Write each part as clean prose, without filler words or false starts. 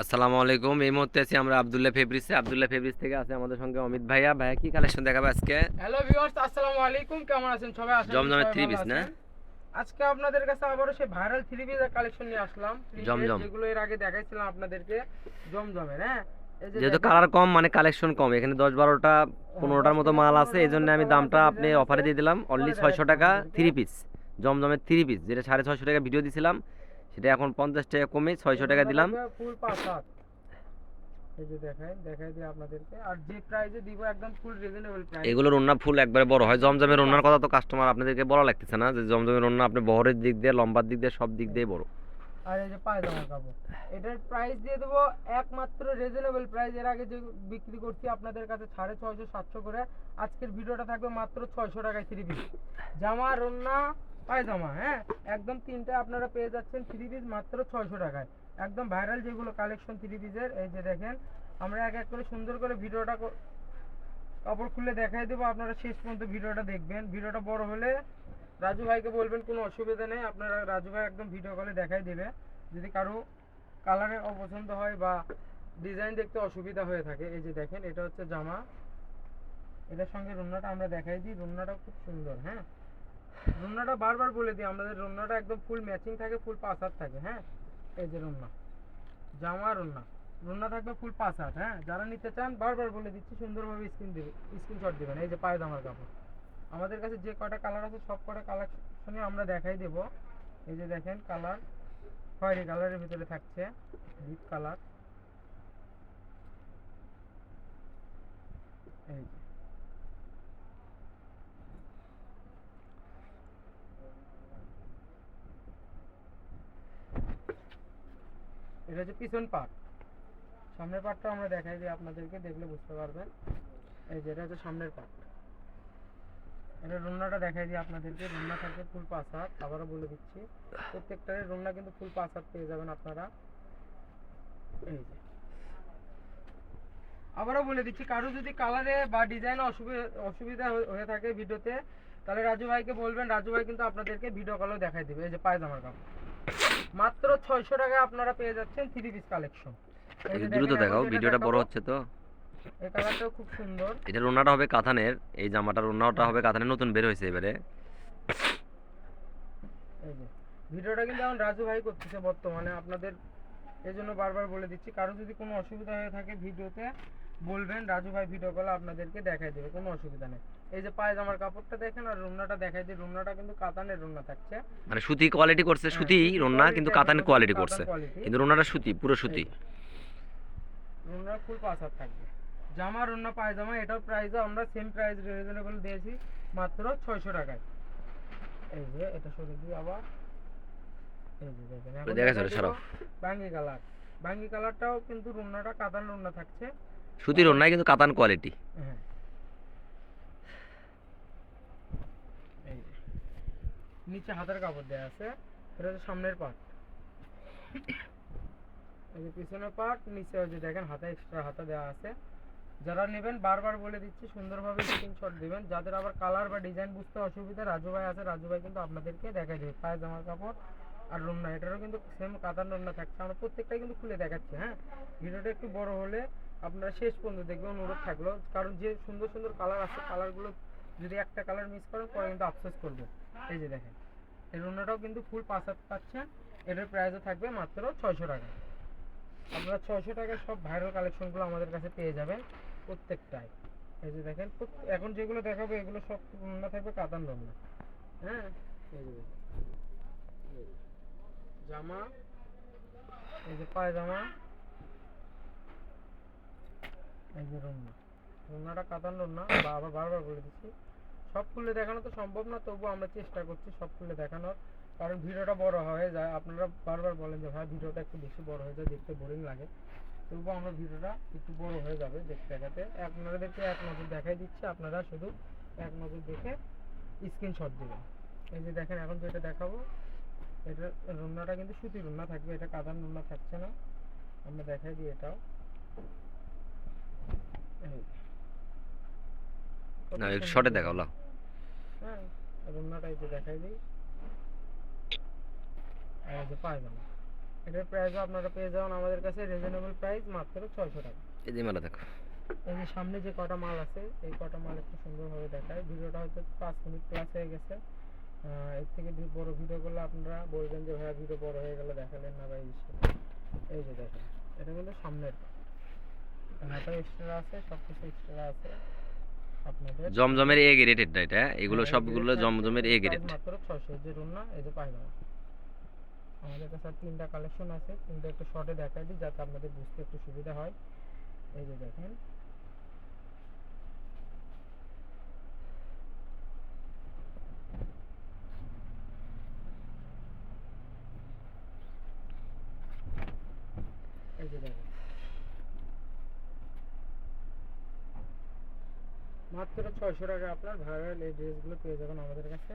আসসালামু আলাইকুম। এই মুহূর্তে আছি আমরা আব্দুল্লাহ ফেব্রিক্সে। আব্দুল্লাহ ফেব্রিক্স থেকে আছে আমাদের সঙ্গে অমিত ভাইয়া। ভাইয়া কি কালেকশন দেখাবে আজকে? হ্যালো ভিউয়ার্স, আসসালামু আলাইকুম। কেমন আছেন সবাই? আশা করি জমজমের সবাই থ্রি ভালো পিস না? আছেন। আজকে আপনাদের কাছে আবারও সেই ভাইরাল থ্রি পিসের কালেকশন নিয়ে আসলাম। প্রিন্টেড জমজম, যেগুলো এর আগে দেখাইছিলাম আপনাদেরকে, জমজমের। হ্যাঁ, এই যে যেহেতু দেখেন। কালার কম মানে কালেকশন কম, এখানে 10-12টা 15টার 10 মতো থেকে মাল আছে, 15টার এই জন্য মতো আমি কালার দামটা আছে, আপনি ডিজাইন আছে। অফারে দিয়ে দিলাম অনলি পরে 600 দেখাচ্ছি টাকা আপনাদেরকে। Three piece. জমজমের থ্রি পিস যেটা 650 টাকা ভিডিও দিছিলাম, সেটা এখন 50 টাকা কমে এই 600 টাকা রুমটা দিলাম। থাকবে ফুল 5 হাত। এই যে দেখাই দিই আপনাদেরকে। আর যে প্রাইসে দিব একদম ফুল রিজনেবল প্রাইস। এগুলোর ওন্না ফুল একবারে বড় হয়। একদম ফুল জমজমের 5 ওন্নার কথা হাত। তো কাস্টমার আপনাদেরকে বলা লাগতেছে না যে জমজমের ওন্না আপনি বহরের দিক দিয়ে, লম্বার দিক দিয়ে, সব দিক দিয়ে বড়। আর এই যে পায়জামার কাপড়, এটার প্রাইস দিয়ে দেবো একমাত্র রিজনেবল প্রাইস। এর আগে যে বিক্রি করছি আপনাদের কাছে 650-700 করে, আজকের ভিডিওটা থাকবে মাত্র 600 টাকায় থ্রি পিস জামা, রন্না, পায়জামা। হ্যাঁ, একদম তিনটে আপনারা পেয়ে যাচ্ছেন থ্রি পিস মাত্র 600 টাকায়। একদম ভাইরাল যেগুলো কালেকশন থ্রি পিসের, এই যে দেখেন। আমরা এক এক করে সুন্দর করে ভিডিওটা কাপড় খুলে দেখাই দেবো, আপনারা শেষ পর্যন্ত ভিডিওটা দেখবেন। ভিডিওটা বড় হলে রাজু ভাইকে বলবেন, কোনো অসুবিধা নেই, আপনারা রাজু ভাই একদম ভিডিও কলে দেখাই দেবে। যদি কারো কালারে অপছন্দ হয় বা ডিজাইন দেখতে অসুবিধা হয়ে থাকে, এই যে দেখেন, এটা হচ্ছে জামা। এটার সঙ্গে রুন্নাটা আমরা দেখাই দিই। রুন্নাটা খুব সুন্দর। হ্যাঁ, রুন্নাটা বারবার বলে দিই, আমাদের রুন্নাটা একদম ফুল ম্যাচিং থাকে, ফুল 5 হাত থাকে। হ্যাঁ, এই যে রুন্না, জামা, রুন্না। রুন্না থাকবে ফুল 5 হাত। হ্যাঁ, যারা নিতে চান বারবার বলে দিচ্ছি, সুন্দরভাবে স্ক্রিনশট দিবেন। এই যে পায়জামার কাপড়, আমাদের কাছে যে কটা কালার আছে সব কটা কালেকশনে আমরা দেখাই দেব। এই যে দেখেন, কালার খয়েরি কালারের ভিতরে থাকছে, ডিপ কালার। এই যে এটা হচ্ছে পিছন পার্ট। সামনের পার্টটা আমরা দেখাই দিই আপনাদেরকে, দেখলে বুঝতে পারবেন। এই যে এটা হচ্ছে সামনের পার্ট। এটা রুন্নাটা দেখাই দিই আপনাদেরকে। রুন্না থাকবে ফুল 5 হাত। আবারও বলে দিচ্ছি, প্রত্যেকটারে রুন্না কিন্তু ফুল 5 হাত পেয়ে যাবেন আপনারা। এই যে আবারও বলে দিচ্ছি, কারো যদি কালারে বা ডিজাইনে অসুবিধা হয়ে থাকে ভিডিওতে, তাহলে রাজু ভাইকে বলবেন, রাজু ভাই কিন্তু আপনাদেরকে ভিডিও কলেও দেখাই দিবে। এই যে পায়জামার কাপড়, মাত্র 600 টাকায় আপনারা পেয়ে যাচ্ছেন থ্রি পিস কালেকশন। এই যে দ্রুত দেখেন, এখন দেখাও, যেটা ভিডিওটা বড় দেখাবো, হচ্ছে তো। এই কালারটাও খুব সুন্দর। এটা ওন্নাটা হবে কাতানের, এই জামাটার ওন্নাটা হ্যাঁ, হবে কাতানের, নতুন বের হয়েছে এবারে। এই যে ভিডিওটা কিন্তু এখন রাজু ভাই করতেছে বর্তমানে আপনাদের, এই জন্য বারবার বলে দিচ্ছি, কারো যদি কোনো অসুবিধা হয়ে থাকে ভিডিওতে বলবেন, রাজু ভাই ভিডিও কলে আপনাদেরকে দেখাই দেবে, কোনো অসুবিধা নেই। এই যে পায়জামার কাপড়টা দেখেন, আর রুন্নাটা দেখাই দিই। রুন্নাটা কিন্তু কাতানের রুন্না থাকছে। মানে সুতি কোয়ালিটি করছে, হ্যাঁ, সুতি সুতি রন্না কিন্তু কোয়ালিটি, কাতান একদম কোয়ালিটি কাতান করছে, কোয়ালিটি। কিন্তু রন্নাটা সুতি, পুরো এই সুতি। যে রুন্না ফুল 5 হাত থাকবে জামা, রুন্না, পায়জামা। এটার প্রাইসও আমরা সেম প্রাইস রিজনেবল দিয়েছি, মাত্র 600 টাকায়। এই যে এটা সরে দিই আবার। এই যে দেখেন, এখন দেখা দেখাই চলে দেব সরাও। বাঙ্গি কালার। বাঙ্গি কালারটাও কিন্তু রুন্নাটা কাতান রুন্না থাকছে। সুতি রন্নায় কিন্তু কাতান কোয়ালিটি। হ্যাঁ, এই যে নিচে হাতের কাপড় দেওয়া আছে। এটা হচ্ছে সামনের পার্ট। এই যে পিছনের পার্ট, নিচে ওই যে দেখেন হাতা, এক্সট্রা হাতা দেওয়া আছে। যারা নেবেন বারবার বলে দিচ্ছি, সুন্দরভাবে স্ক্রিনশট দিবেন। যাদের আবার কালার বা ডিজাইন বুঝতে অসুবিধা, রাজু ভাই আছে, রাজু ভাই কিন্তু আপনাদেরকে দেখাই দেবে। পায়জামার কাপড় আর রুন্না, এটারও কিন্তু সেম কাতান রুন্না থাকছে। আমরা প্রত্যেকটাই কিন্তু খুলে দেখাচ্ছি। হ্যাঁ, ভিডিওটা একটু বড় হলে আপনারা শেষ পর্যন্ত দেখবেন, অনুরোধ থাকলো, কারণ যে সুন্দর সুন্দর কালার আছে, কালারগুলো যদি একটা কালার মিস করেন পরে কিন্তু আফসোস করবে। এই যে দেখেন, এই রুন্নাটাও কিন্তু ফুল 5 হাত পাচ্ছেন। এটার প্রাইসও থাকবে মাত্র 600 টাকা। আপনারা 600 টাকায় সব ভাইরাল কালেকশনগুলো আমাদের কাছে পেয়ে যাবেন প্রত্যেকটাই। এই যে দেখেন, এখন যেগুলো দেখাবো এগুলো সব রান্না থাকবে কাতান রান্না। হ্যাঁ, এই যে দেখেন, এই যে জামা, এই যে পায়জামা, এই যে রান্না। রান্নাটা কাতান রান্না, বা আবার বারবার বলে দিচ্ছি, সব খুলে দেখানো তো সম্ভব না, তবুও আমরা চেষ্টা করছি সব খুলে দেখানোর, কারণ ভিডিওটা বড় হয়ে যায়। আপনারা বারবার বলেন যে ভাই ভিডিওটা একটু বেশি বড় হয়ে যায়, দেখতে বোরিং লাগে। তবুও আমরা ভিডিওটা একটু বড় হয়ে যাবে দেখতে দেখাতে, আপনাদেরকে এক নজর দেখাই দিচ্ছি, আপনারা শুধু এক নজর দেখে স্ক্রিনশট দেবেন। এই যে দেখেন, এখন যেটা দেখাবো, এটা রুন্নাটা কিন্তু সুতি রুন্না থাকবে, এটা কাদান রুন্না থাকছে না। আমরা দেখাই দিই এটাও। এই কত না সুন্দর শর্টে দেখাও ডিজাইন। লাও। হ্যাঁ, রুন্নাটা এই যে দেখাই দিই। আর এই যে পায়জামা, এটার প্রাইসও আপনারা পেয়ে যাবেন আমাদের কাছে রিজনেবল প্রাইস মাত্র 600 টাকা। এই যে মালা দেখো, এই যে সামনে যে কটা মাল আছে এই কটা মাল একটু সুন্দরভাবে দেখায়। ভিডিওটা হয়তো 5 মিনিট প্লাস হয়ে গেছে। এর থেকে বড় ভিডিও করলে আপনারা বলবেন যে ভাইয়া ভিডিও বড় হয়ে গেল, দেখালেন না ভাই। এই যে দেখেন, এটা কিন্তু সামনের হাতা এক্সট্রা আছে, সব কিছু এক্সট্রা আছে আপনাদের। জমজমের এ গ্রেডেড এটা, হ্যাঁ? এগুলো হ্যাঁ, সবগুলো জমজমের এ গ্রেড। মাত্র 600। যে রুনা, এই যে পায়জামা। আমাদের কাছে আর 3টা কালেকশন আছে, কিন্তু একটু শর্টে দেখাই দিই যাতে আপনাদের বুঝতে একটু সুবিধা হয়। এই যে দেখেন, এই যে দেখেন মাত্র 600 টাকা আপনার ভাইরাল এই ড্রেসগুলো পেয়ে যাবেন আমাদের কাছে।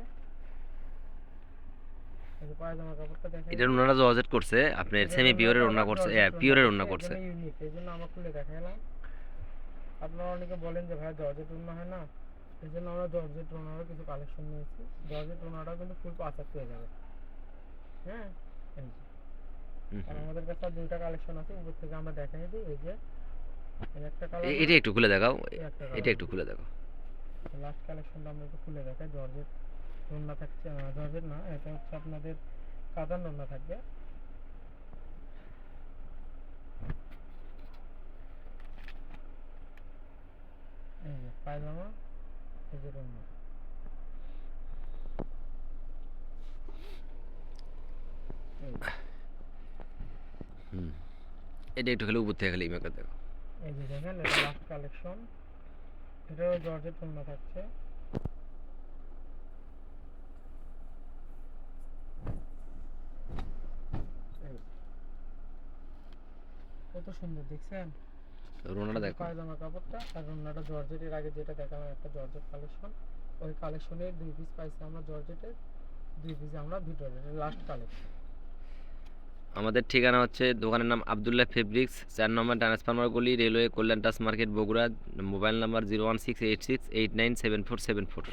এই যে পায়জামা কাপড়টা দেখেন, এটার ওনারা জর্জেট করছে, আপনার সেমি পিওরের ওন্না করছে, পিওরের ওন্না করছে। ইউনিক, এই জন্য আমরা খুলে দেখালাম। আপনারা অনেকে বলেন যে ভাই জর্জেট ওন্না হয় না, এই জন্য আমরা জর্জেট ওন্নারও কিছু কালেকশন নিয়েছি। জর্জেট ওন্নাটাও কিন্তু ফুল 5 পেয়ে যাবে। হ্যাঁ, এই যে আর আমাদের কাছে আর 2টা কালেকশন আছে, উপর থেকে আমরা দেখাই দিই। এই যে এই একটা কালার, এটা একটু খুলে দেখাও, একটা এটা একটু খুলে দেখাও। লাস্ট কালেকশনটা আমরা একটু খুলে দেখাই। জর্জেট ওন্না থাকছে, জর্জেট না, এটা হচ্ছে আপনাদের কাতান ওন্না থাকবে। এই যে পায়জামা, এই যে ওন্না। এটা একটু খালি উপর থেকে খালি ইমেকে দেখো। এই যে দেখেন, এটা লাস্ট কালেকশন। এটাও জর্জেট ওন্না থাকছে। এই কত সুন্দর দেখছেন রোনাটা দেখো। পায়জামা কাপড়টা। আর ওন্নাটা জর্জেটের, আগে যেটা দেখালাম একটা জর্জেট কালেকশন, ওই কালেকশনের 2 পিস পাইছি আমরা জর্জেটের, 2 পিস আমরা ভিতরে লাস্ট কালেকশন। আমাদের ঠিকানা হচ্ছে, দোকানের নাম আব্দুল্লাহ ফেব্রিক্স, 4 নম্বর ট্রান্সফরমার গলি, রেলওয়ে কল্যাণ টাস মার্কেট, বগুড়া। Mobile number 01686897474।